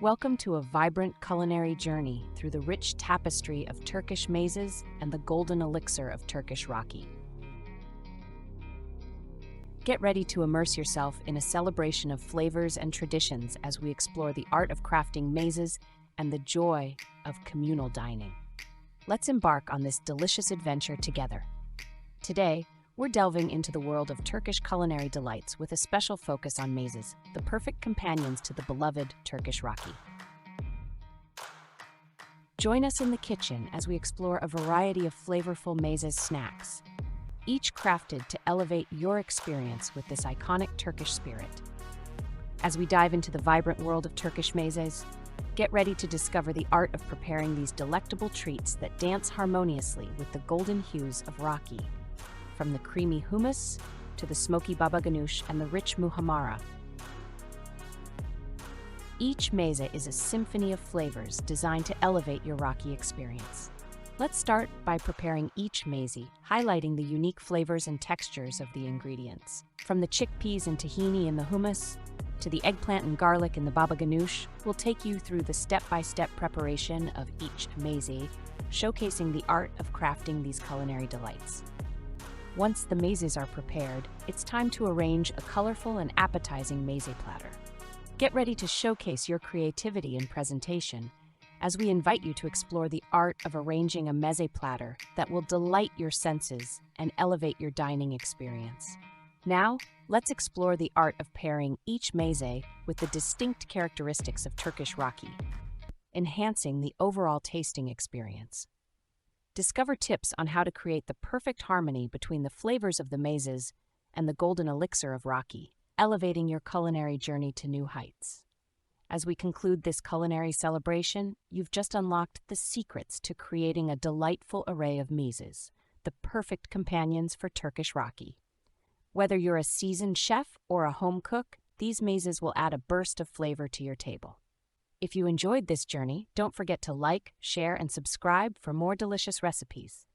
Welcome to a vibrant culinary journey through the rich tapestry of Turkish Mezes and the golden elixir of Turkish Raki. Get ready to immerse yourself in a celebration of flavors and traditions as we explore the art of crafting mezes and the joy of communal dining. Let's embark on this delicious adventure together. Today, we're delving into the world of Turkish culinary delights with a special focus on mezes, the perfect companions to the beloved Turkish Raki. Join us in the kitchen as we explore a variety of flavorful mezes snacks, each crafted to elevate your experience with this iconic Turkish spirit. As we dive into the vibrant world of Turkish mezes, get ready to discover the art of preparing these delectable treats that dance harmoniously with the golden hues of Raki. From the creamy hummus to the smoky Babaganoush and the rich Muhammara. Each meze is a symphony of flavors designed to elevate your Raki experience. Let's start by preparing each meze, highlighting the unique flavors and textures of the ingredients. From the chickpeas and tahini in the hummus to the eggplant and garlic in the Babaganoush, we'll take you through the step-by-step preparation of each meze, showcasing the art of crafting these culinary delights. Once the mezes are prepared, it's time to arrange a colorful and appetizing meze platter. Get ready to showcase your creativity in presentation as we invite you to explore the art of arranging a meze platter that will delight your senses and elevate your dining experience. Now, let's explore the art of pairing each meze with the distinct characteristics of Turkish Raki, enhancing the overall tasting experience. Discover tips on how to create the perfect harmony between the flavors of the mezes and the golden elixir of Raki, elevating your culinary journey to new heights. As we conclude this culinary celebration, you've just unlocked the secrets to creating a delightful array of mezes, the perfect companions for Turkish Raki. Whether you're a seasoned chef or a home cook, these mezes will add a burst of flavor to your table. If you enjoyed this journey, don't forget to like, share, and subscribe for more delicious recipes.